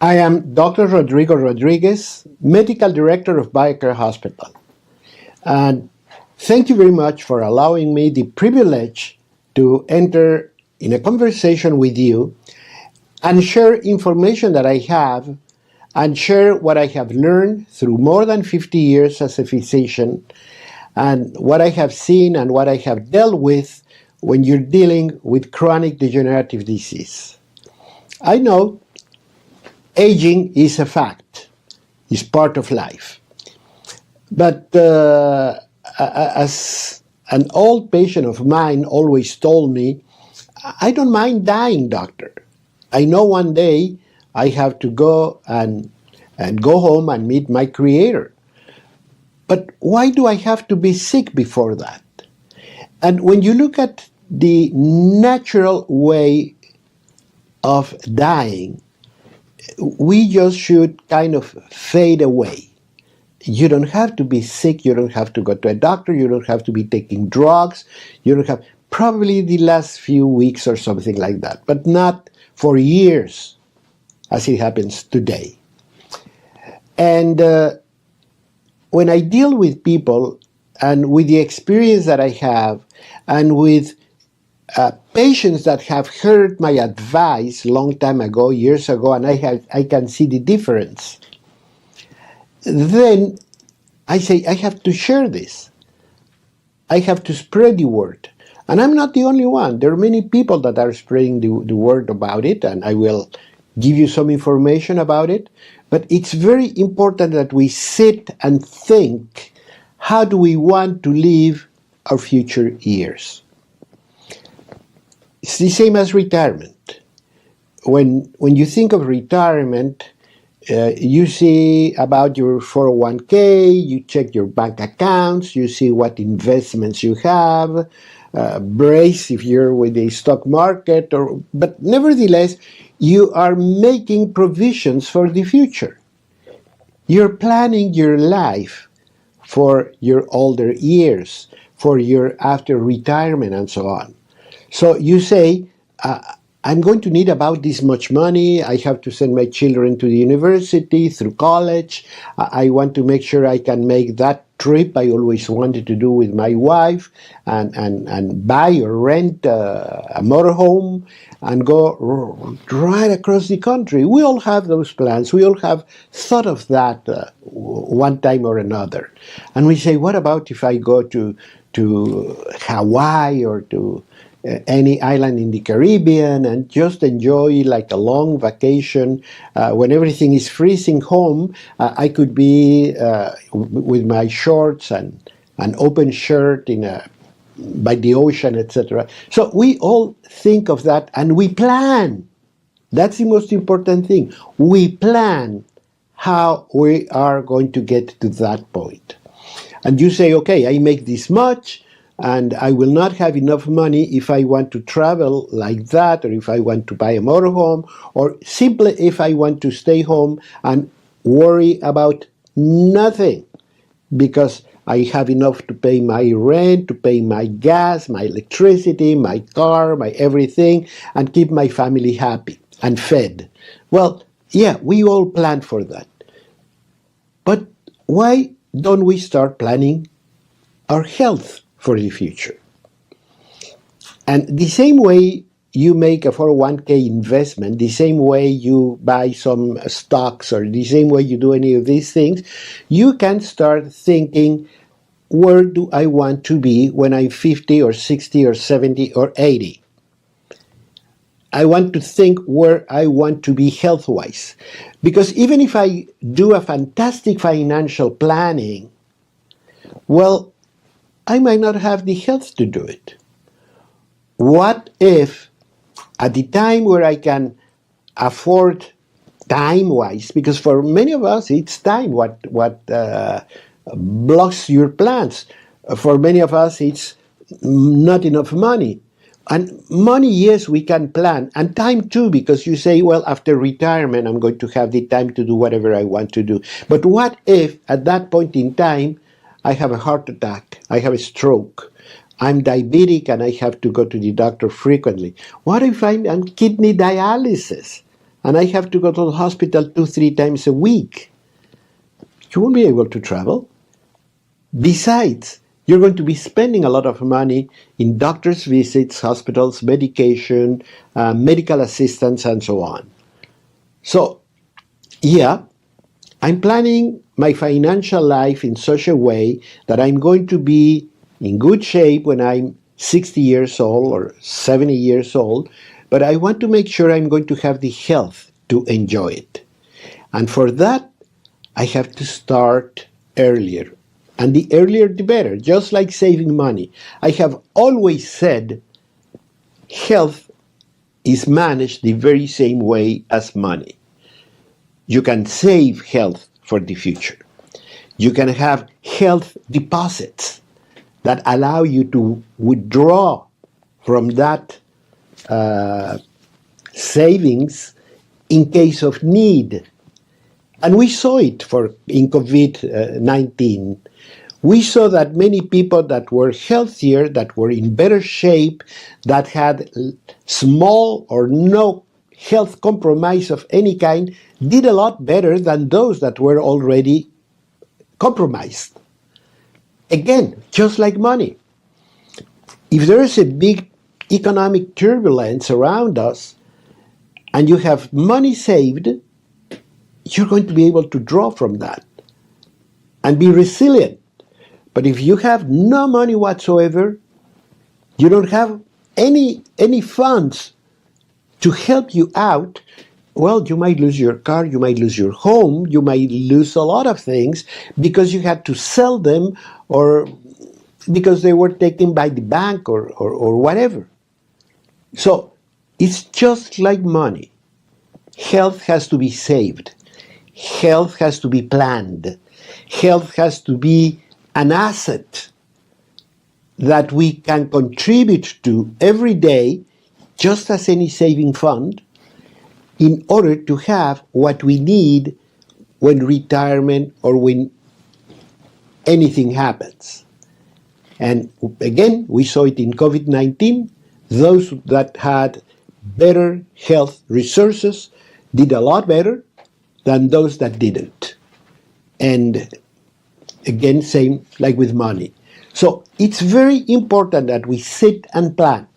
I am Dr. Rodrigo Rodriguez, Medical Director of BioCare Hospital. And thank you very much for allowing me the privilege to enter in a conversation with you and share information that I have and share what I have learned through more than 50 years as a physician and what I have seen and what I have dealt with when you're dealing with chronic degenerative disease. I know aging is a fact, is part of life. But as an old patient of mine always told me, I don't mind dying, doctor. I know one day I have to go and go home and meet my creator. But why do I have to be sick before that? And when you look at the natural way of dying, we just should kind of fade away. You don't have to be sick, you don't have to go to a doctor, you don't have to be taking drugs, you don't have, probably the last few weeks or something like that, but not for years, as it happens today. And when I deal with people, and with the experience that I have, and with patients that have heard my advice long time ago, years ago, and I can see the difference, then I say, I have to share this. I have to spread the word. And I'm not the only one. There are many people that are spreading the word about it, and I will give you some information about it. But it's very important that we sit and think, how do we want to live our future years? It's the same as retirement. When you think of retirement, you see about your 401k, you check your bank accounts, you see what investments you have, brace if you're with the stock market, but nevertheless, you are making provisions for the future. You're planning your life for your older years, for your after retirement and so on. So you say, I'm going to need about this much money. I have to send my children to the university, through college. I want to make sure I can make that trip I always wanted to do with my wife and buy or rent a motorhome and go right across the country. We all have those plans. We all have thought of that one time or another. And we say, what about if I go to Hawaii or to any island in the Caribbean and just enjoy like a long vacation when everything is freezing home? I could be with my shorts and an open shirt by the ocean, etc. So we all think of that and we plan. That's the most important thing. We plan how we are going to get to that point. And you say, okay, I make this much, and I will not have enough money if I want to travel like that, or if I want to buy a motorhome, or simply if I want to stay home and worry about nothing, because I have enough to pay my rent, to pay my gas, my electricity, my car, my everything, and keep my family happy and fed. Well, yeah, we all plan for that. But why don't we start planning our health for the future? And the same way you make a 401k investment, the same way you buy some stocks, or the same way you do any of these things, you can start thinking, where do I want to be when I'm 50 or 60 or 70 or 80? I want to think where I want to be health-wise. Because even if I do a fantastic financial planning, well, I might not have the health to do it. What if at the time where I can afford time-wise, because for many of us it's time what blocks your plans. For many of us it's not enough money. And money, yes, we can plan, and time too, because you say, well, after retirement I'm going to have the time to do whatever I want to do. But what if at that point in time I have a heart attack, I have a stroke, I'm diabetic and I have to go to the doctor frequently? What if I'm on kidney dialysis? and I have to go to the hospital 2-3 times a week. You won't be able to travel. Besides, you're going to be spending a lot of money in doctor's visits, hospitals, medication, medical assistance, and so on. So, yeah, I'm planning my financial life in such a way that I'm going to be in good shape when I'm 60 years old or 70 years old, but I want to make sure I'm going to have the health to enjoy it. And for that, I have to start earlier. And the earlier the better, just like saving money. I have always said health is managed the very same way as money. You can save health for the future. You can have health deposits that allow you to withdraw from that savings in case of need. And we saw it in COVID-19. We saw that many people that were healthier, that were in better shape, that had small or no health compromise of any kind, did a lot better than those that were already compromised. Again, just like money. If there is a big economic turbulence around us and you have money saved, you're going to be able to draw from that and be resilient. But if you have no money whatsoever, you don't have any funds to help you out, well, you might lose your car, you might lose your home, you might lose a lot of things because you had to sell them or because they were taken by the bank or whatever. So it's just like money. Health has to be saved. Health has to be planned. Health has to be an asset that we can contribute to every day, just as any saving fund, in order to have what we need when retirement or when anything happens. And again, we saw it in COVID-19. Those that had better health resources did a lot better than those that didn't. And again, same like with money. So it's very important that we sit and plan.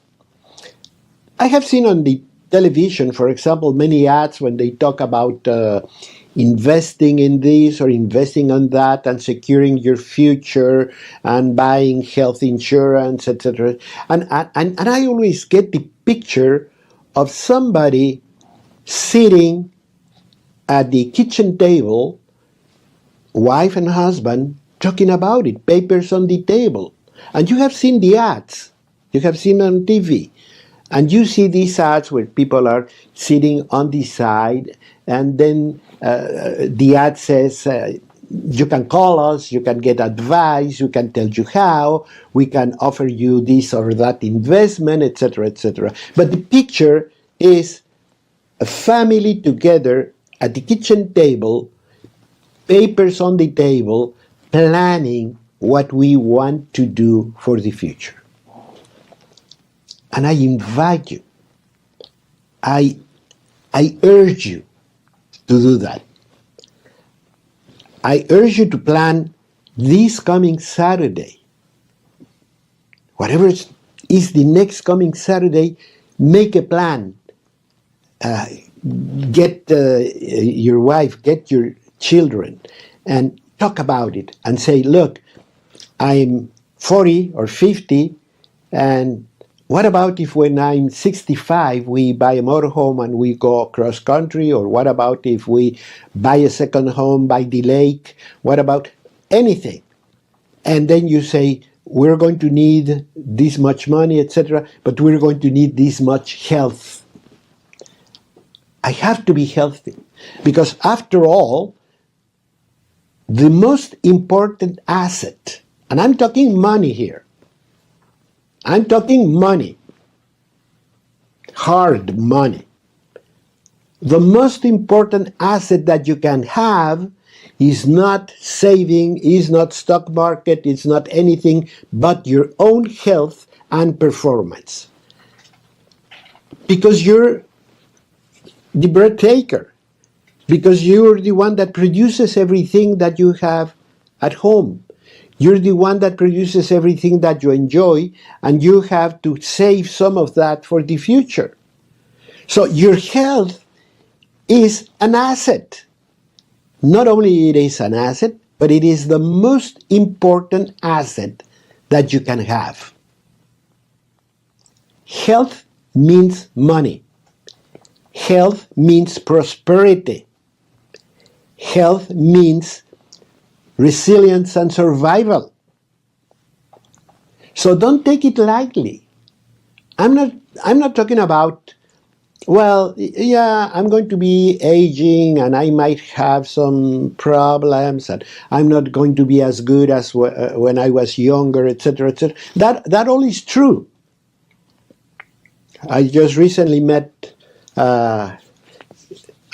I have seen on the television, for example, many ads when they talk about investing in this or investing on that and securing your future and buying health insurance, etc. And I always get the picture of somebody sitting at the kitchen table, wife and husband, talking about it, papers on the table. And you have seen the ads. You have seen on TV. And you see these ads where people are sitting on the side, and then the ad says, you can call us, you can get advice, we can tell you how, we can offer you this or that investment, etc., etc. But the picture is a family together at the kitchen table, papers on the table, planning what we want to do for the future. And I invite you, I urge you to do that. I urge you to plan this coming Saturday. Whatever is the next coming Saturday, make a plan. Get your wife, get your children, and talk about it and say, look, I'm 40 or 50, and what about if when I'm 65 we buy a motorhome and we go across country? Or what about if we buy a second home by the lake? What about anything? And then you say, we're going to need this much money, etc., but we're going to need this much health. I have to be healthy because after all, the most important asset, and I'm talking money here, I'm talking money, hard money. The most important asset that you can have is not saving, is not stock market, it's not anything but your own health and performance. Because your the bread taker, because you're the one that produces everything that you have at home. You're the one that produces everything that you enjoy, and you have to save some of that for the future. So your health is an asset. Not only it is an asset, but it is the most important asset that you can have. Health means money. Health means prosperity. Health means resilience and survival. So don't take it lightly. I'm not talking about, well, yeah, I'm going to be aging and I might have some problems and I'm not going to be as good as when I was younger, etc., etc. That all is true. I just recently met at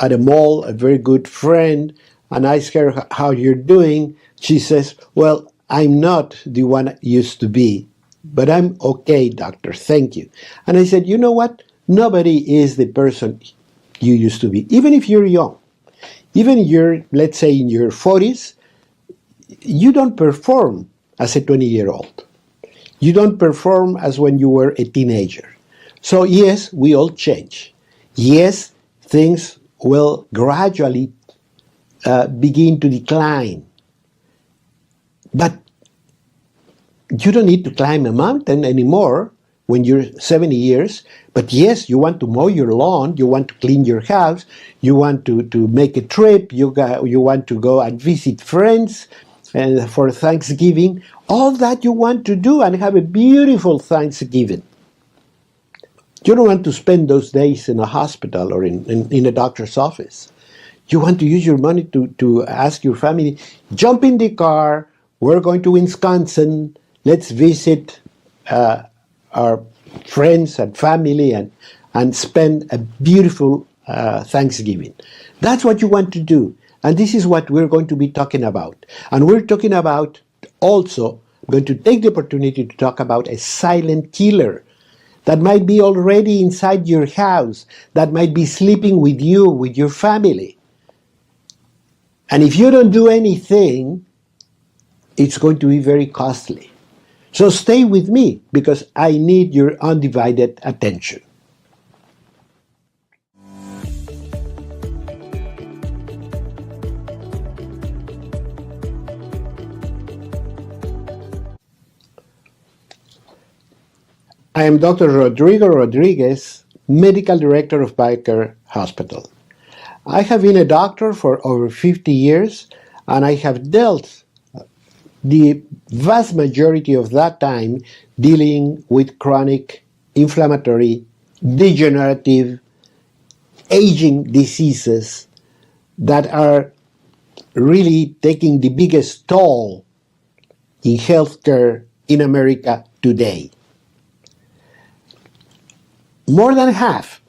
a mall a very good friend, and I asked her how you're doing. She says, well, I'm not the one I used to be, but I'm okay, doctor, thank you. And I said, you know what? Nobody is the person you used to be, even if you're young. Even you're, let's say, in your 40s, you don't perform as a 20-year-old. You don't perform as when you were a teenager. So yes, we all change. Yes, things will gradually begin to decline. But you don't need to climb a mountain anymore when you're 70 years. But yes, you want to mow your lawn, you want to clean your house, you want to make a trip, you want to go and visit friends and for Thanksgiving. All that you want to do and have a beautiful Thanksgiving. You don't want to spend those days in a hospital or in a doctor's office. You want to use your money to ask your family, jump in the car, we're going to Wisconsin, let's visit our friends and family and spend a beautiful Thanksgiving. That's what you want to do. And this is what we're going to be talking about. And we're talking about also, going to take the opportunity to talk about a silent killer that might be already inside your house, that might be sleeping with you, with your family. And if you don't do anything, it's going to be very costly. So stay with me, because I need your undivided attention. I am Dr. Rodrigo Rodriguez, Medical Director of BioCare Hospital. I have been a doctor for over 50 years, and I have dealt the vast majority of that time dealing with chronic, inflammatory, degenerative, aging diseases that are really taking the biggest toll in healthcare in America today. More than half,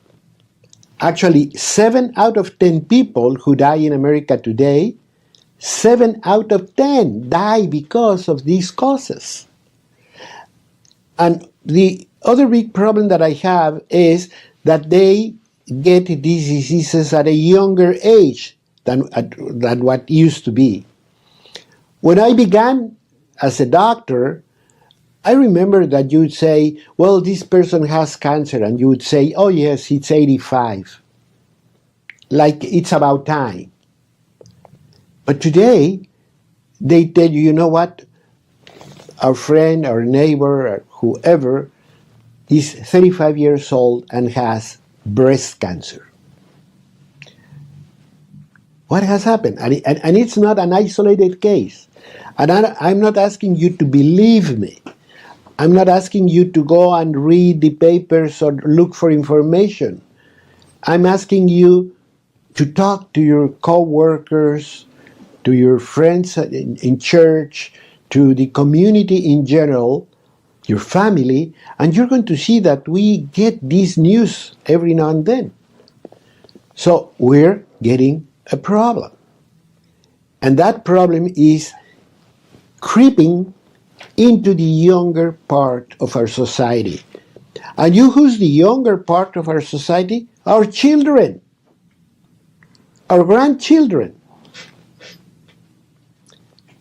actually 7 out of 10 people who die in America today, 7 out of 10 die because of these causes. And the other big problem that I have is that they get these diseases at a younger age than what used to be. When I began as a doctor, I remember that you would say, well, this person has cancer, and you would say, oh yes, it's 85. Like it's about time. But today, they tell you, you know what? Our friend, our neighbor, or whoever is 35 years old and has breast cancer. What has happened? And it's not an isolated case. And I'm not asking you to believe me. I'm not asking you to go and read the papers or look for information. I'm asking you to talk to your co-workers, to your friends in church, to the community in general, your family, and you're going to see that we get this news every now and then. So we're getting a problem. And that problem is creeping into the younger part of our society. And you, who's the younger part of our society? Our children. our grandchildren.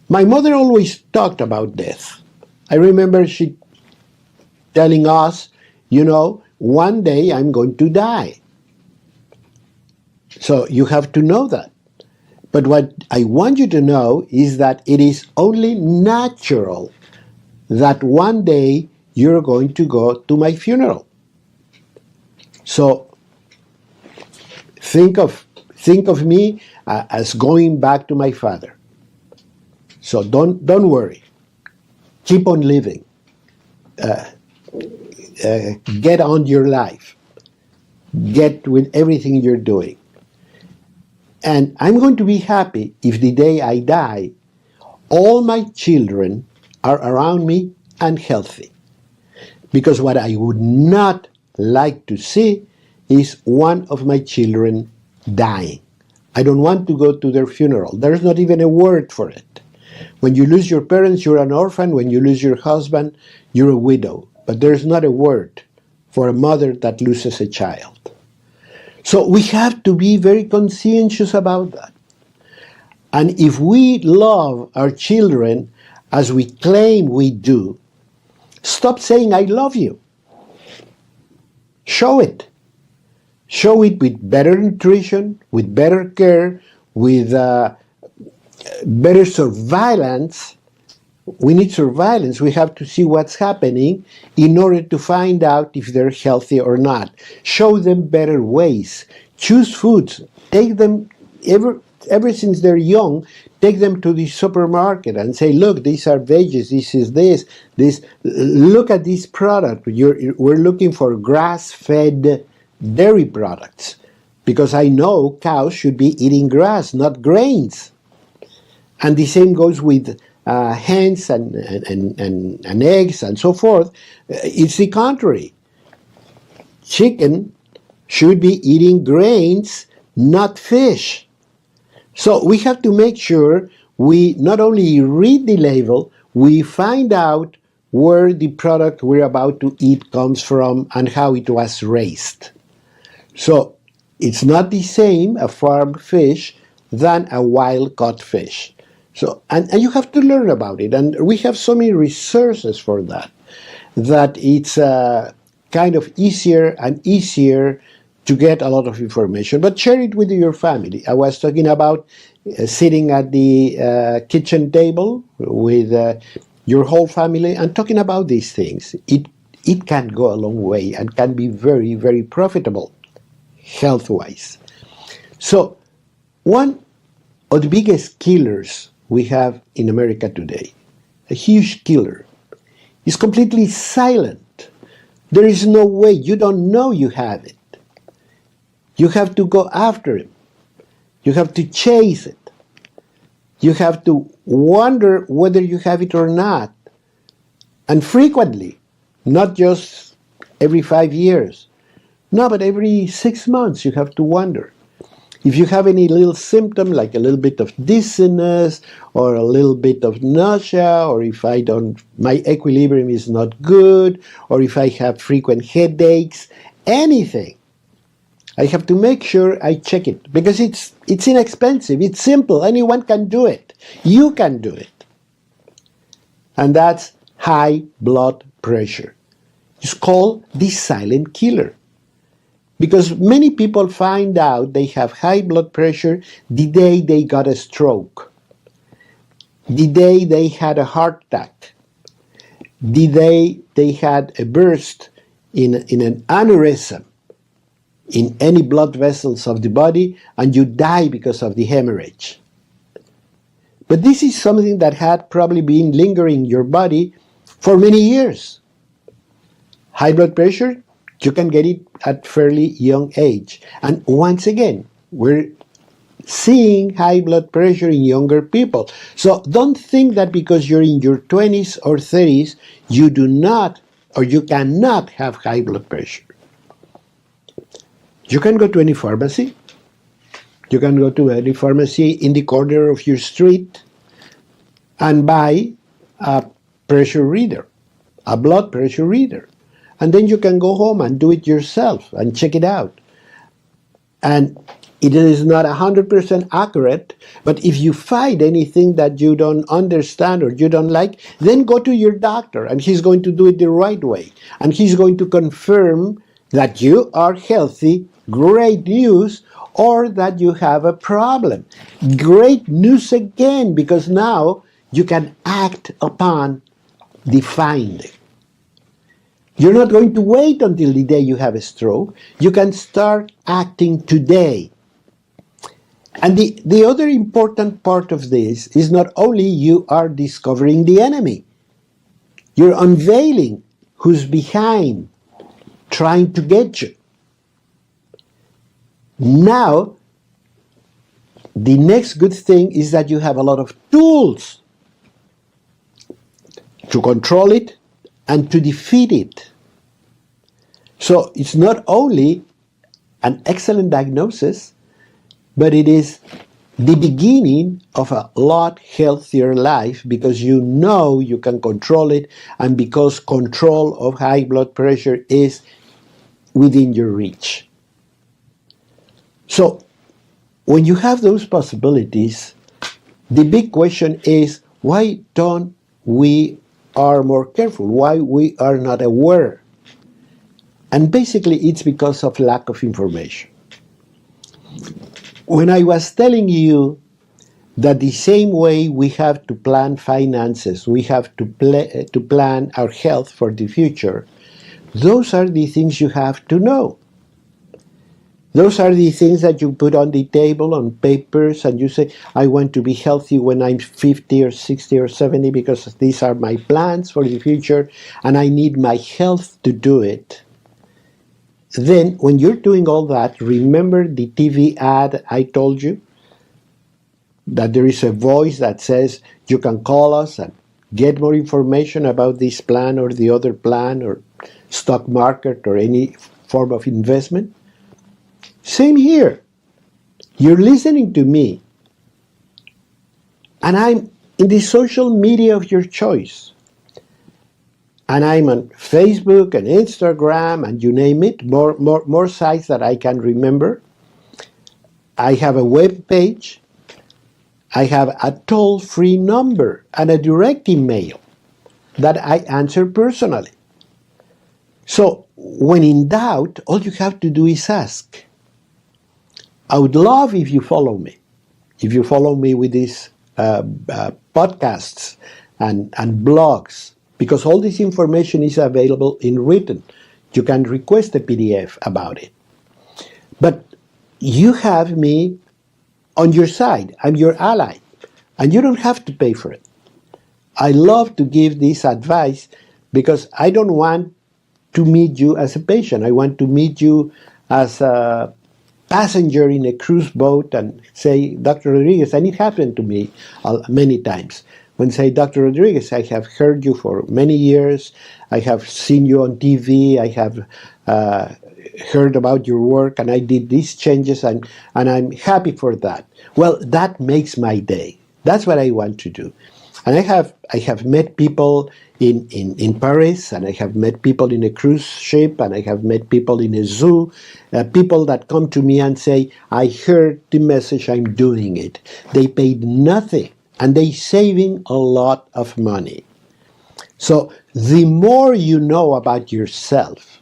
My mother always talked about death. I remember she telling us, one day I'm going to die. So you have to know that. But what I want you to know is that it is only natural that one day you're going to go to my funeral. So think of me as going back to my father. So don't worry. Keep on living. Get on your life. Get with everything you're doing. And I'm going to be happy if the day I die, all my children are around me and healthy. Because what I would not like to see is one of my children dying. I don't want to go to their funeral. There's not even a word for it. When you lose your parents, you're an orphan. When you lose your husband, you're a widow. But there's not a word for a mother that loses a child. So we have to be very conscientious about that. And if we love our children as we claim we do, stop saying, I love you. Show it. Show it with better nutrition, with better care, with better surveillance. We need surveillance. We have to see what's happening in order to find out if they're healthy or not. Show them better ways. Choose foods. Take them, ever since they're young, take them to the supermarket and say, look, these are veggies, this is this, look at this product. We're looking for grass-fed dairy products because I know cows should be eating grass, not grains. And the same goes with hens and eggs and so forth. It's the contrary. Chicken should be eating grains, not fish. So we have to make sure we not only read the label, we find out where the product we're about to eat comes from and how it was raised. So it's not the same, a farmed fish, than a wild-caught fish. So, and you have to learn about it. And we have so many resources for that it's kind of easier and easier to get a lot of information. But share it with your family. I was talking about sitting at the kitchen table with your whole family and talking about these things. It can go a long way and can be very, very profitable health-wise. So one of the biggest killers we have in America today, a huge killer, is completely silent. There is no way. You don't know you have it. You have to go after it. You have to chase it. You have to wonder whether you have it or not. And frequently, not just every 5 years. No, but every 6 months you have to wonder. If you have any little symptom, like a little bit of dizziness, or a little bit of nausea, or if my equilibrium is not good, or if I have frequent headaches, anything, I have to make sure I check it, because it's inexpensive, it's simple, anyone can do it. You can do it. And that's high blood pressure. It's called the silent killer. Because many people find out they have high blood pressure the day they got a stroke, the day they had a heart attack, the day they had a burst in an aneurysm in any blood vessels of the body, and you die because of the hemorrhage. But this is something that had probably been lingering in your body for many years. High blood pressure, you can get it at fairly young age. And once again, we're seeing high blood pressure in younger people. So don't think that because you're in your 20s or 30s, you do not or you cannot have high blood pressure. You can go to any pharmacy. You can go to any pharmacy in the corner of your street and buy a pressure reader, a blood pressure reader. And then you can go home and do it yourself and check it out. And It is not 100% accurate, but if you find anything that you don't understand or you don't like, then go to your doctor and he's going to do it the right way. And he's going to confirm that you are healthy, great news, or that you have a problem. Great news again, because now you can act upon the finding. You're not going to wait until the day you have a stroke. You can start acting today. And the other important part of this is not only you are discovering the enemy, you're unveiling who's behind, trying to get you. Now, the next good thing is that you have a lot of tools to control it and to defeat it. So it's not only an excellent diagnosis, but it is the beginning of a lot healthier life, because you know you can control it, and because control of high blood pressure is within your reach. So when you have those possibilities, the big question is, why don't we are more careful? Why we are not aware? And basically it's because of lack of information. When I was telling you that the same way we have to plan finances, we have to plan our health for the future, those are the things you have to know. Those are the things that you put on the table, on papers, and you say, I want to be healthy when I'm 50 or 60 or 70 because these are my plans for the future and I need my health to do it. Then, when you're doing all that, remember the TV ad I told you? That there is a voice that says, you can call us and get more information about this plan or the other plan or stock market or any form of investment? Same here. You're listening to me, and I'm in the social media of your choice. And I'm on Facebook and Instagram and you name it, more sites that I can remember. I have a web page. I have a toll-free number and a direct email that I answer personally. So when in doubt, all you have to do is ask. I would love if you follow me. If you follow me with these podcasts and blogs, because all this information is available in written. You can request a PDF about it. But you have me on your side. I'm your ally. And you don't have to pay for it. I love to give this advice because I don't want to meet you as a patient. I want to meet you as a passenger in a cruise boat and say, Dr. Rodriguez, and it happened to me many times. When say, Dr. Rodriguez, I have heard you for many years, I have seen you on TV, I have heard about your work, and I did these changes, and I'm happy for that. Well, that makes my day. That's what I want to do. And I have met people in Paris, and I have met people in a cruise ship, and I have met people in a zoo, people that come to me and say, I heard the message, I'm doing it. They paid nothing. And they're saving a lot of money. So the more you know about yourself,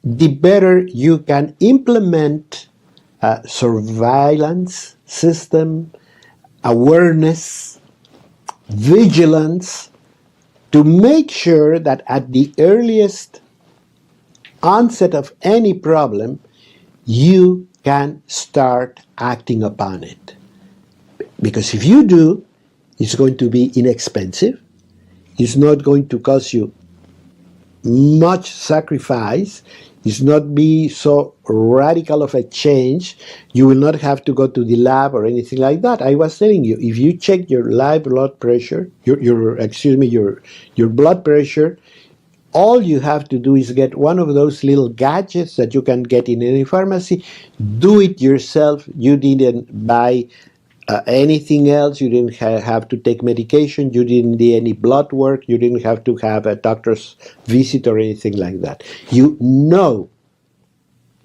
the better you can implement a surveillance system, awareness, vigilance, to make sure that at the earliest onset of any problem, you can start acting upon it. Because if you do, it's going to be inexpensive. It's not going to cost you much sacrifice. It's not be so radical of a change. You will not have to go to the lab or anything like that. I was telling you, if you check your live blood pressure, your blood pressure, all you have to do is get one of those little gadgets that you can get in any pharmacy. Do it yourself. You didn't buy anything else. You didn't have to take medication. You didn't do any blood work. You didn't have to have a doctor's visit or anything like that. You know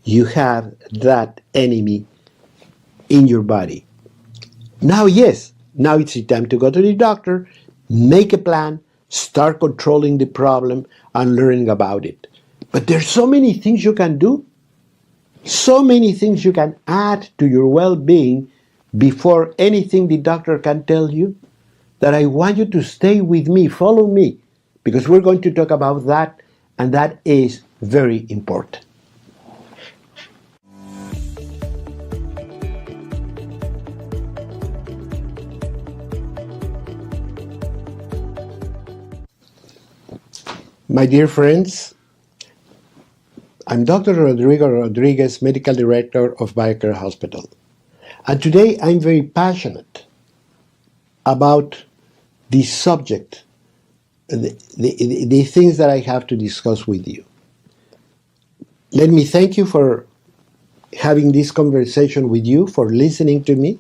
you have that enemy in your body. Now, yes, now it's the time to go to the doctor, make a plan, start controlling the problem, and learning about it. But there's so many things you can do, so many things you can add to your well-being before anything the doctor can tell you, that I want you to stay with me, follow me, because we're going to talk about that, and that is very important. My dear friends, I'm Dr. Rodrigo Rodriguez, Medical Director of BioCare Hospital. And today I'm very passionate about this subject, the things that I have to discuss with you. Let me thank you for having this conversation with you, for listening to me.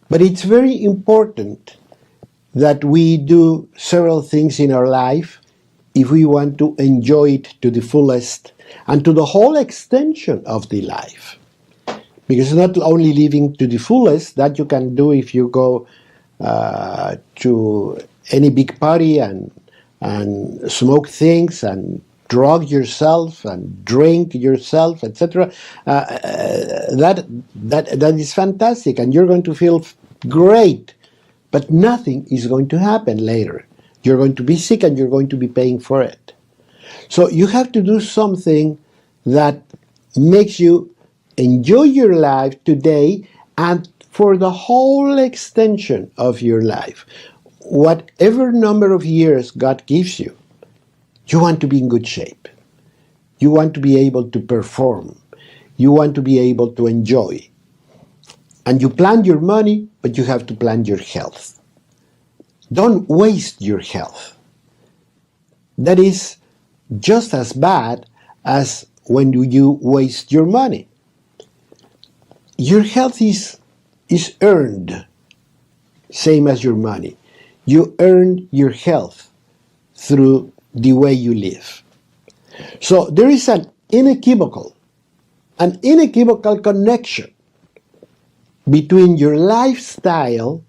But it's very important that we do several things in our life if we want to enjoy it to the fullest and to the whole extension of the life. Because not only living to the fullest, that you can do if you go to any big party and smoke things and drug yourself and drink yourself, etc. That is fantastic, and you're going to feel great, but nothing is going to happen later. You're going to be sick and you're going to be paying for it. So you have to do something that makes you enjoy your life today and for the whole extension of your life. Whatever number of years God gives you, you want to be in good shape. You want to be able to perform. You want to be able to enjoy. And you plan your money, but you have to plan your health. Don't waste your health. That is just as bad as when you waste your money. Your health is earned, same as your money. You earn your health through the way you live. So there is an unequivocal connection between your lifestyle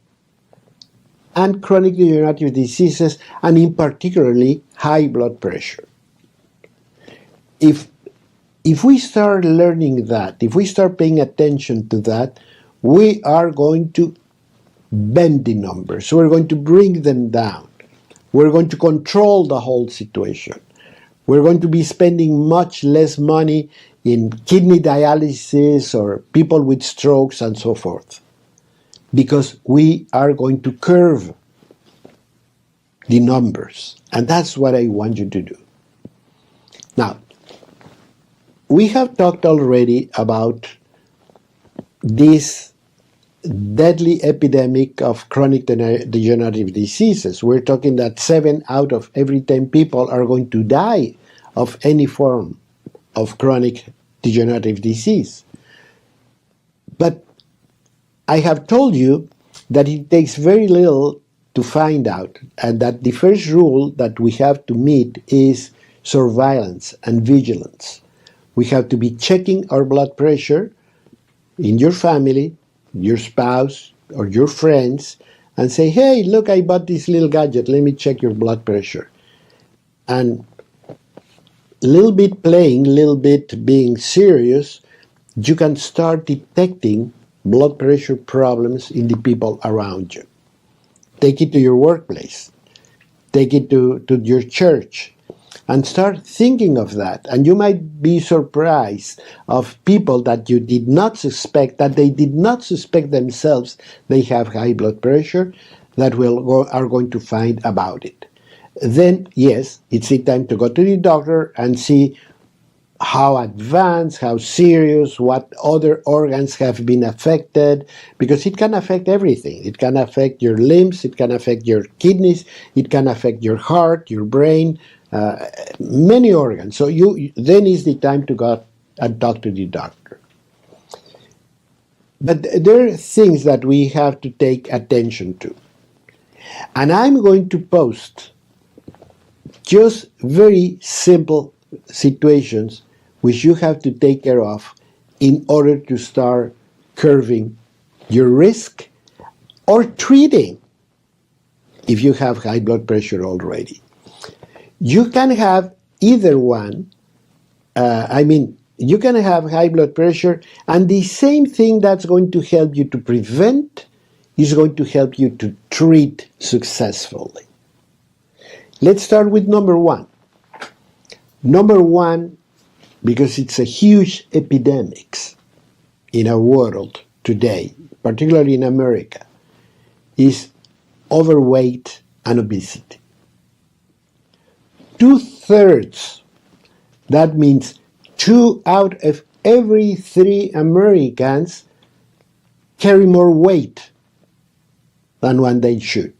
and chronic degenerative diseases, and in particularly high blood pressure. If we start learning that, if we start paying attention to that, we are going to bend the numbers. We're going to bring them down. We're going to control the whole situation. We're going to be spending much less money in kidney dialysis or people with strokes and so forth, because we are going to curve the numbers. And that's what I want you to do. Now, we have talked already about this deadly epidemic of chronic degenerative diseases. We're talking that 7 out of every 10 people are going to die of any form of chronic degenerative disease. But I have told you that it takes very little to find out, and that the first rule that we have to meet is surveillance and vigilance. We have to be checking our blood pressure in your family, your spouse, or your friends, and say, hey, look, I bought this little gadget, let me check your blood pressure. And a little bit playing, a little bit being serious, you can start detecting blood pressure problems in the people around you. Take it to your workplace. Take it to your church. And start thinking of that. And you might be surprised of people that you did not suspect, that they did not suspect themselves they have high blood pressure, that are going to find about it. Then, yes, it's the time to go to the doctor and see how advanced, how serious, what other organs have been affected, because it can affect everything. It can affect your limbs, it can affect your kidneys, it can affect your heart, your brain, many organs. So then is the time to go and talk to the doctor. But there are things that we have to take attention to. And I'm going to post just very simple situations which you have to take care of in order to start curbing your risk or treating if you have high blood pressure already. You can have either one. You can have high blood pressure, and the same thing that's going to help you to prevent is going to help you to treat successfully. Let's start with number one. Number one, because it's a huge epidemic in our world today, particularly in America, is overweight and obesity. 2/3, that means 2 out of every 3 Americans carry more weight than what they should.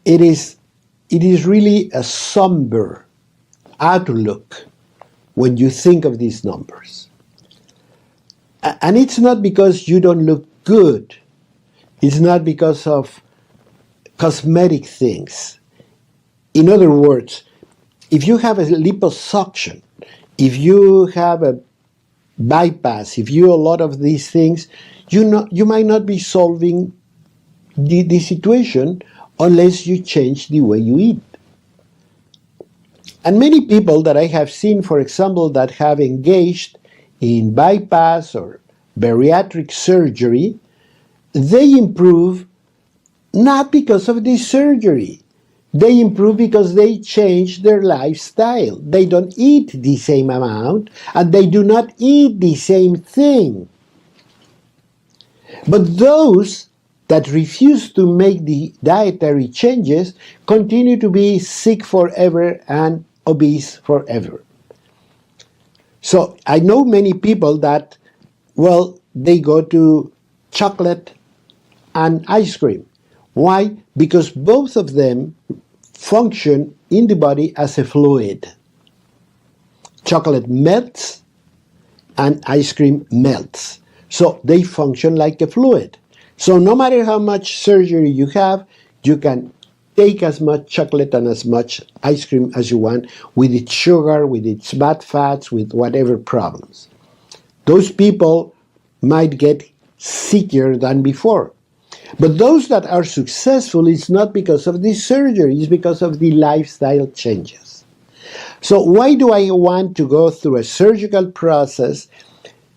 It is really a somber outlook when you think of these numbers. And it's not because you don't look good. It's not because of cosmetic things. In other words, if you have a liposuction, if you have a bypass, if you do a lot of these things, you might not be solving the situation unless you change the way you eat. And many people that I have seen, for example, that have engaged in bypass or bariatric surgery, they improve not because of the surgery. They improve because they change their lifestyle. They don't eat the same amount, and they do not eat the same thing. But those that refuse to make the dietary changes continue to be sick forever and obese forever. So I know many people that, well, they go to chocolate and ice cream. Why? Because both of them function in the body as a fluid. Chocolate melts and ice cream melts. So they function like a fluid. So no matter how much surgery you have, you can take as much chocolate and as much ice cream as you want with its sugar, with its bad fats, with whatever problems. Those people might get sicker than before. But those that are successful, it's not because of the surgery, it's because of the lifestyle changes. So why do I want to go through a surgical process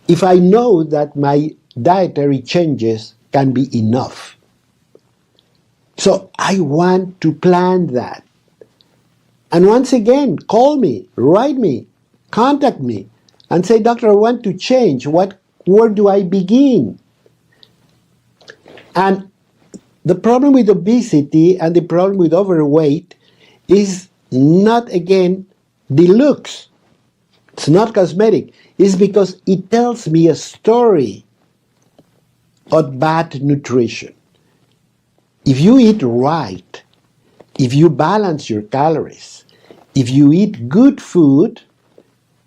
if I know that my dietary changes can be enough? So I want to plan that. And once again, call me, write me, contact me, and say, Doctor, I want to change. Where do I begin? And the problem with obesity and the problem with overweight is not, again, the looks. It's not cosmetic. It's because it tells me a story of bad nutrition. If you eat right, if you balance your calories, if you eat good food,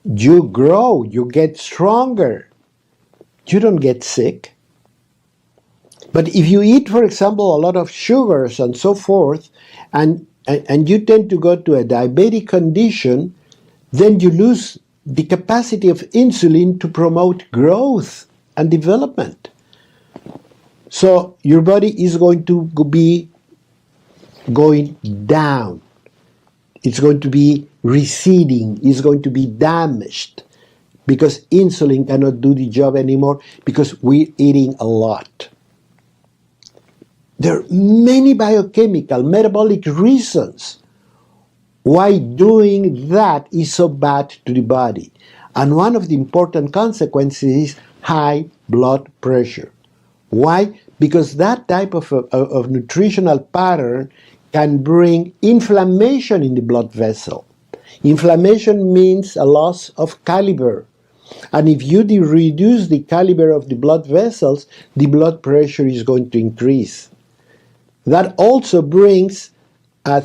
you grow, you get stronger. You don't get sick. But if you eat, for example, a lot of sugars and so forth, and you tend to go to a diabetic condition, then you lose the capacity of insulin to promote growth and development. So your body is going to be going down. It's going to be receding. It's going to be damaged because insulin cannot do the job anymore because we're eating a lot. There are many biochemical, metabolic reasons why doing that is so bad to the body. And one of the important consequences is high blood pressure. Why? Because that type of nutritional pattern can bring inflammation in the blood vessel. Inflammation means a loss of caliber. And if you reduce the caliber of the blood vessels, the blood pressure is going to increase. That also brings an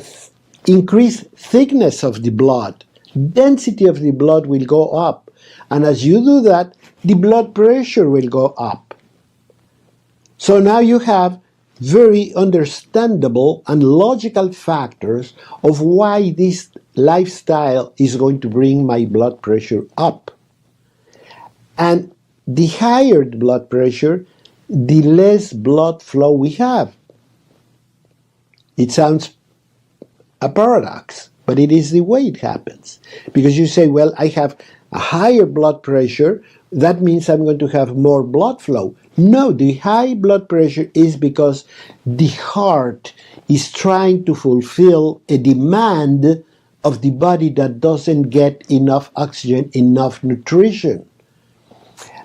increased thickness of the blood. Density of the blood will go up. And as you do that, the blood pressure will go up. So now you have very understandable and logical factors of why this lifestyle is going to bring my blood pressure up. And the higher the blood pressure, the less blood flow we have. It sounds a paradox, but it is the way it happens. Because you say, well, I have a higher blood pressure, that means I'm going to have more blood flow. No, the high blood pressure is because the heart is trying to fulfill a demand of the body that doesn't get enough oxygen, enough nutrition.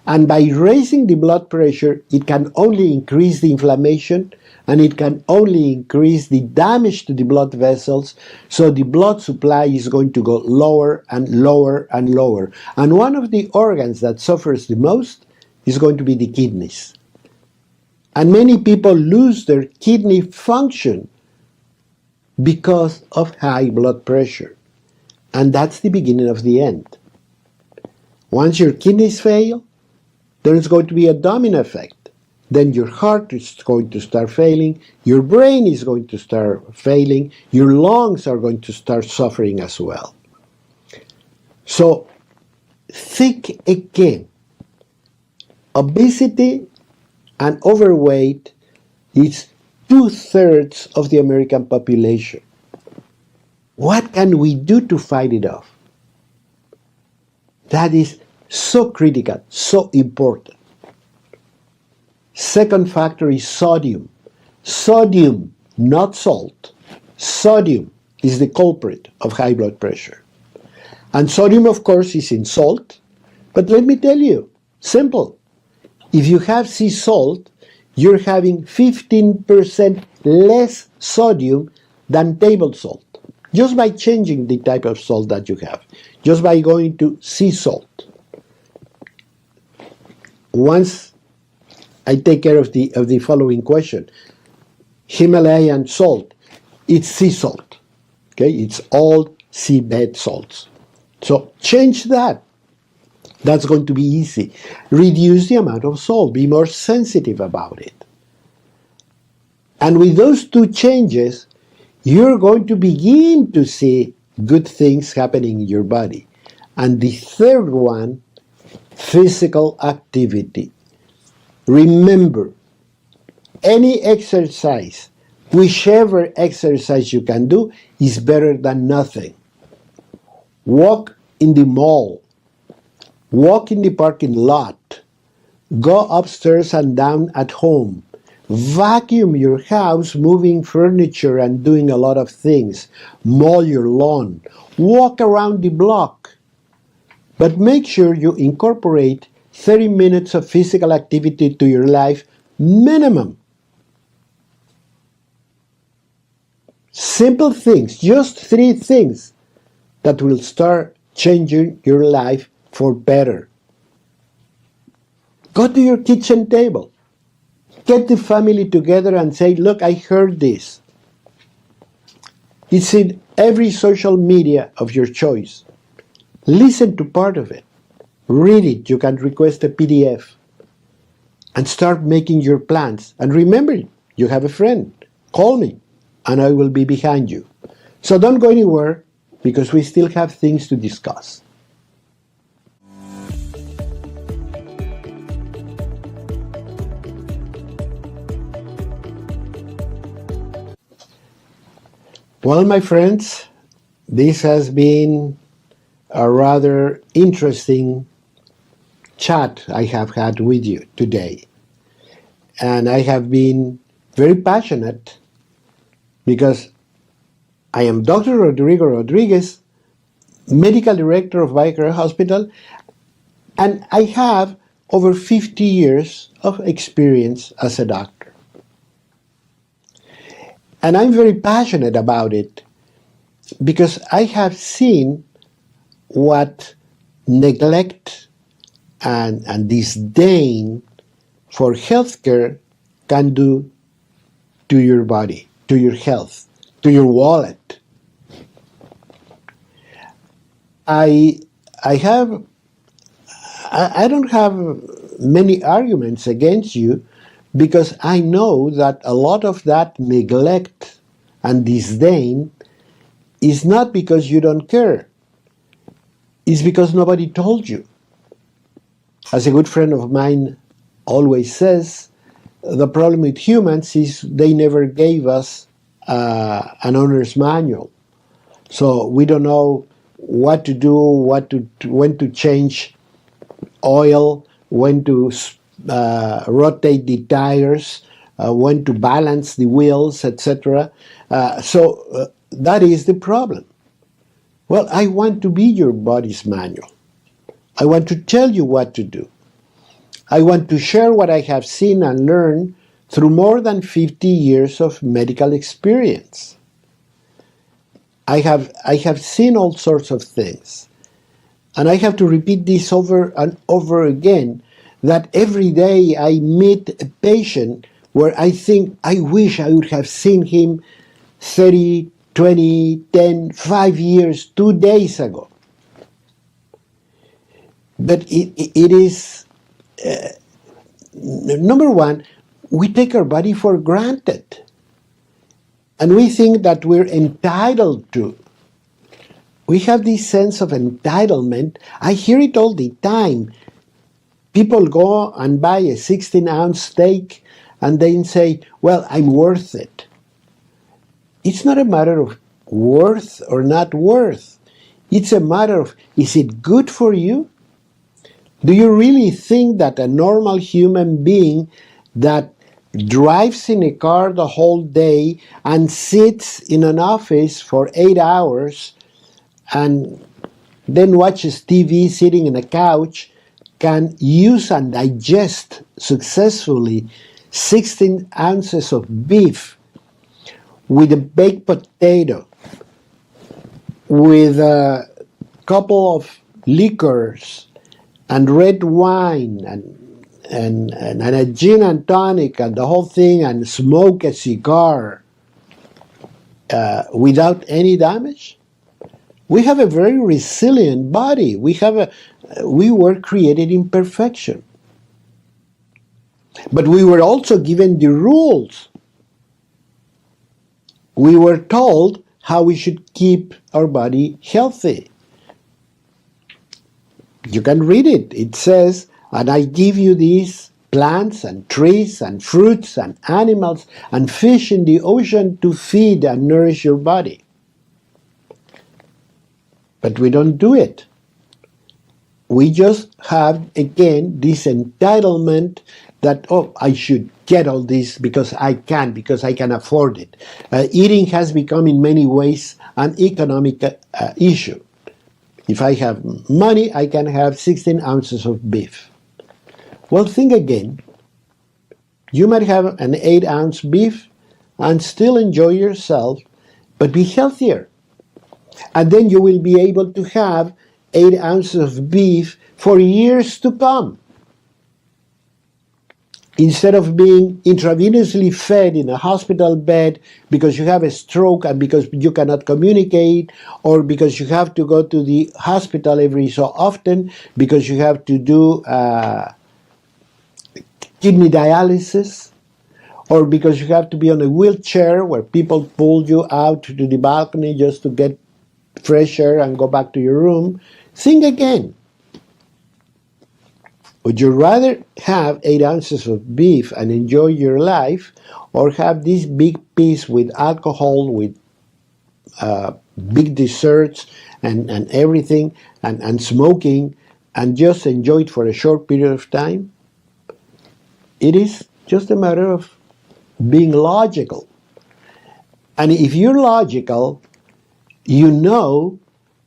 And by raising the blood pressure, it can only increase the inflammation, and it can only increase the damage to the blood vessels, so the blood supply is going to go lower and lower and lower. And one of the organs that suffers the most is going to be the kidneys. And many people lose their kidney function because of high blood pressure. And that's the beginning of the end. Once your kidneys fail, there's going to be a domino effect. Then your heart is going to start failing, your brain is going to start failing, your lungs are going to start suffering as well. So think again. Obesity and overweight is 2/3 of the American population. What can we do to fight it off? That is so critical, so important. Second factor is sodium. Sodium, not salt. Sodium is the culprit of high blood pressure. And sodium, of course, is in salt. But let me tell you, simple. If you have sea salt, you're having 15% less sodium than table salt. Just by changing the type of salt that you have. Just by going to sea salt. Once I take care of the following question. Himalayan salt, it's sea salt. Okay, it's all seabed salts. So change that. That's going to be easy. Reduce the amount of salt. Be more sensitive about it. And with those two changes, you're going to begin to see good things happening in your body. And the third one, physical activity. Remember, any exercise, whichever exercise you can do, is better than nothing. Walk in the mall. Walk in the parking lot. Go upstairs and down at home. Vacuum your house, moving furniture and doing a lot of things. Mow your lawn. Walk around the block. But make sure you incorporate 30 minutes of physical activity to your life, minimum. Simple things, just 3 things that will start changing your life for better. Go to your kitchen table. Get the family together and say, look, I heard this. It's in every social media of your choice. Listen to part of it. Read it. You can request a PDF. And start making your plans. And remember, you have a friend. Call me, and I will be behind you. So don't go anywhere, because we still have things to discuss. Well, my friends, this has been a rather interesting chat I have had with you today. And I have been very passionate because I am Dr. Rodrigo Rodriguez, Medical Director of BioCare Hospital, and I have over 50 years of experience as a doctor. And I'm very passionate about it because I have seen what neglect and disdain for healthcare can do to your body, to your health, to your wallet. I don't have many arguments against you because I know that a lot of that neglect and disdain is not because you don't care. It's because nobody told you. As a good friend of mine always says, the problem with humans is they never gave us an owner's manual. So we don't know what to do, when to change oil, when to rotate the tires, when to balance the wheels, etc. So that is the problem. Well, I want to be your body's manual. I want to tell you what to do. I want to share what I have seen and learned through more than 50 years of medical experience. I have seen all sorts of things. And I have to repeat this over and over again, that every day I meet a patient where I think, I wish I would have seen him 30, 20, 10, 5 years, 2 days ago. But it is, number one, we take our body for granted. And we think that we're entitled to. We have this sense of entitlement. I hear it all the time. People go and buy a 16-ounce steak and then say, well, I'm worth it. It's not a matter of worth or not worth. It's a matter of, is it good for you? Do you really think that a normal human being that drives in a car the whole day and sits in an office for 8 hours and then watches TV sitting in a couch can use and digest successfully 16 ounces of beef with a baked potato, with a couple of liquors and red wine and a gin and tonic and the whole thing, and smoke a cigar without any damage? We have a very resilient body. We were created in perfection. But we were also given the rules. We were told how we should keep our body healthy. You can read it. It says, and I give you these plants and trees and fruits and animals and fish in the ocean to feed and nourish your body. But we don't do it. We just have, again, this entitlement that, oh, I should get all this because I can afford it. Eating has become in many ways an economic issue. If I have money, I can have 16 ounces of beef. Well, think again. You might have an 8-ounce beef and still enjoy yourself, but be healthier. And then you will be able to have 8 ounces of beef for years to come. Instead of being intravenously fed in a hospital bed because you have a stroke and because you cannot communicate, or because you have to go to the hospital every so often because you have to do kidney dialysis, or because you have to be on a wheelchair where people pull you out to the balcony just to get fresh air and go back to your room. Think again. Would you rather have 8 ounces of beef and enjoy your life, or have this big piece with alcohol, with big desserts and everything, and smoking, and just enjoy it for a short period of time? It is just a matter of being logical. And if you're logical, you know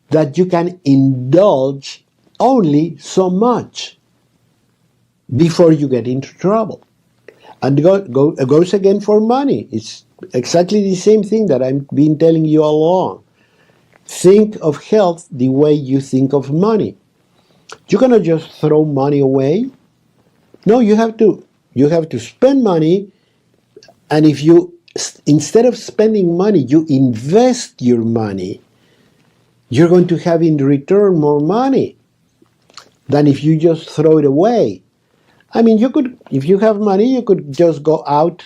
that you can indulge only so much before you get into trouble. And it goes again for money. It's exactly the same thing that I've been telling you all along. Think of health the way you think of money. You're going to just throw money away? No, you have to spend money, and if you, instead of spending money, you invest your money, you're going to have in return more money than if you just throw it away. I mean, you could, if you have money, you could just go out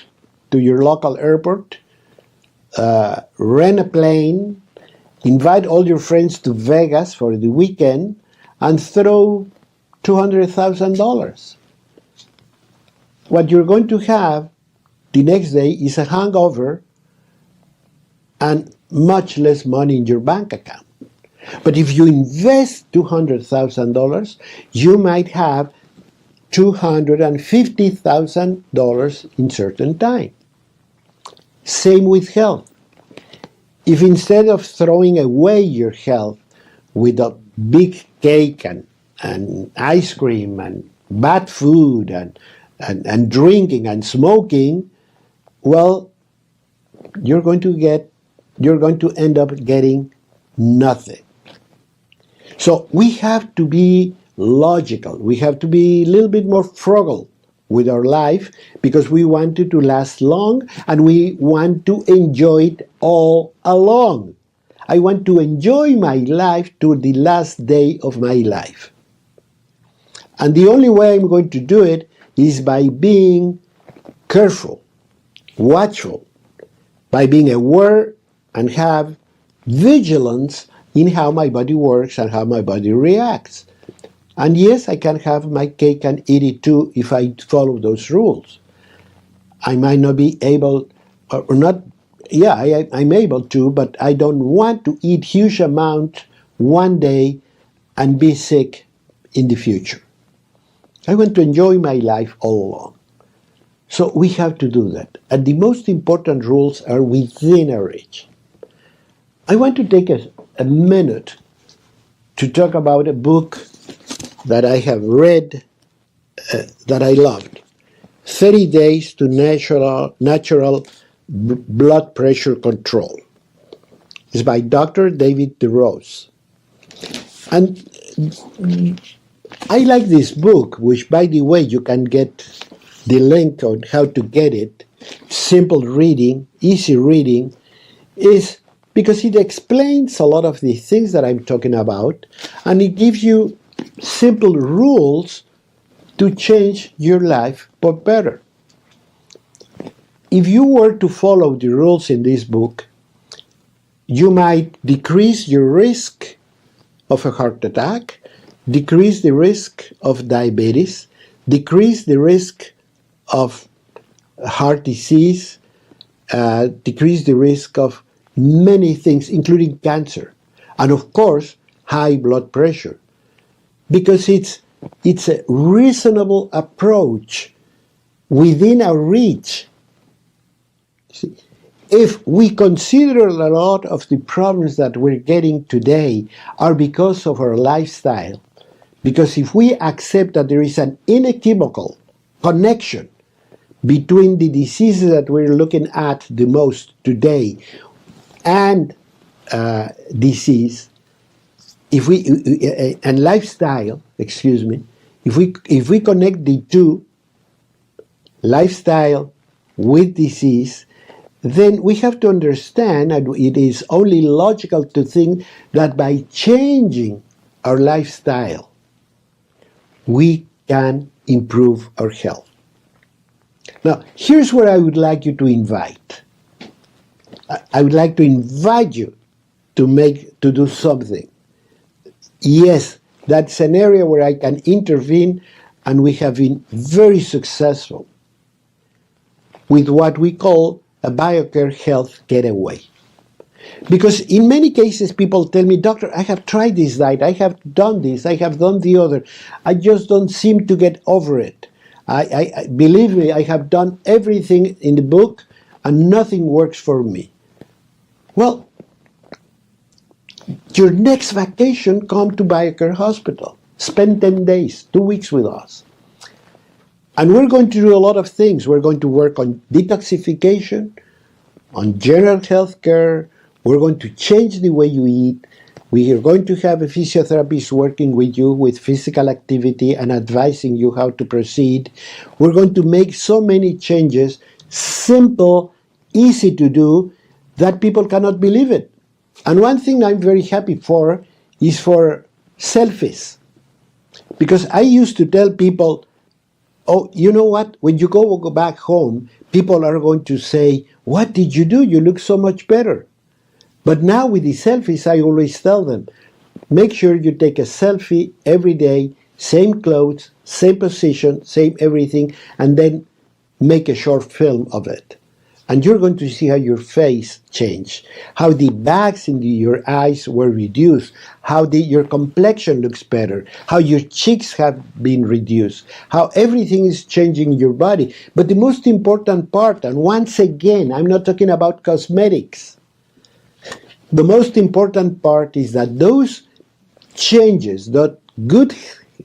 to your local airport, rent a plane, invite all your friends to Vegas for the weekend, and throw $200,000. What you're going to have the next day is a hangover and much less money in your bank account. But if you invest $200,000, you might have $250,000 in certain time. Same with health. If instead of throwing away your health with a big cake and ice cream and bad food and drinking and smoking, well, you're going to end up getting nothing. So we have to be logical. We have to be a little bit more frugal with our life because we want it to last long and we want to enjoy it all along. I want to enjoy my life to the last day of my life. And the only way I'm going to do it is by being careful, watchful, by being aware and have vigilance in how my body works and how my body reacts. And yes, I can have my cake and eat it too if I follow those rules. I might not be able, or not, I'm able to, but I don't want to eat huge amount one day and be sick in the future. I want to enjoy my life all along. So we have to do that. And the most important rules are within our reach. I want to take a minute to talk about a book that I have read that I loved. 30 Days to Natural Blood Pressure Control. It's by Dr. David DeRose. And I like this book, which, by the way, you can get the link on how to get it. Simple reading, easy reading, is because it explains a lot of the things that I'm talking about, and it gives you simple rules to change your life for better. If you were to follow the rules in this book, you might decrease your risk of a heart attack, decrease the risk of diabetes, decrease the risk of heart disease, decrease the risk of many things, including cancer, and of course, high blood pressure. Because it's a reasonable approach within our reach. See, if we consider a lot of the problems that we're getting today are because of our lifestyle, because if we accept that there is an inequivocal connection between the diseases that we're looking at the most today and disease, and lifestyle, if we connect the two, lifestyle with disease, then we have to understand, and it is only logical to think that by changing our lifestyle, we can improve our health. Now, here's where I would like you to invite. I would like to invite you to do something. Yes, that's an area where I can intervene, and we have been very successful with what we call a BioCare health getaway. Because in many cases people tell me, doctor, I have tried this diet, I have done this, I have done the other, I just don't seem to get over it. I believe me, I have done everything in the book and nothing works for me. Well, your next vacation, come to BioCare Hospital. Spend 10 days, 2 weeks with us. And we're going to do a lot of things. We're going to work on detoxification, on general health care. We're going to change the way you eat. We are going to have a physiotherapist working with you with physical activity and advising you how to proceed. We're going to make so many changes, simple, easy to do, that people cannot believe it. And one thing I'm very happy for is for selfies. Because I used to tell people, oh, you know what? When you go back home, people are going to say, what did you do? You look so much better. But now with the selfies, I always tell them, make sure you take a selfie every day same clothes, same position, same everything, and then make a short film of it. And you're going to see how your face changed, how the bags in your eyes were reduced, how your complexion looks better, how your cheeks have been reduced, how everything is changing in your body. But the most important part, and once again, I'm not talking about cosmetics. The most important part is that those changes, that good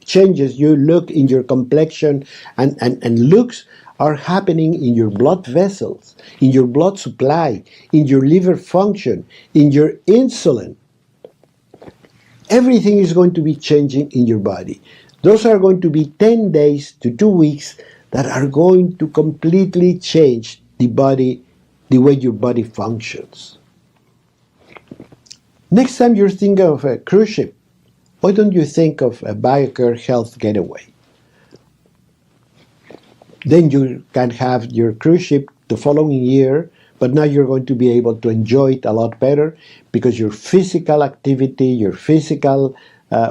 changes you look in your complexion and looks are happening in your blood vessels, in your blood supply, in your liver function, in your insulin. Everything is going to be changing in your body. Those are going to be 10 days to 2 weeks that are going to completely change the body, the way your body functions. Next time you're thinking of a cruise ship, why don't you think of a BioCare Health Getaway? Then you can have your cruise ship the following year, but now you're going to be able to enjoy it a lot better because your physical activity, your physical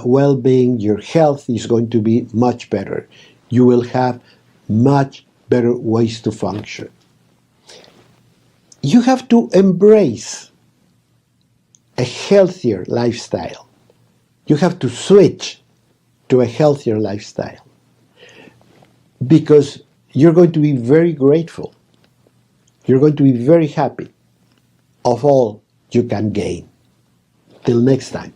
well-being, your health is going to be much better. You will have much better ways to function. You have to embrace a healthier lifestyle. You have to switch to a healthier lifestyle because you're going to be very grateful. You're going to be very happy of all you can gain. Till next time.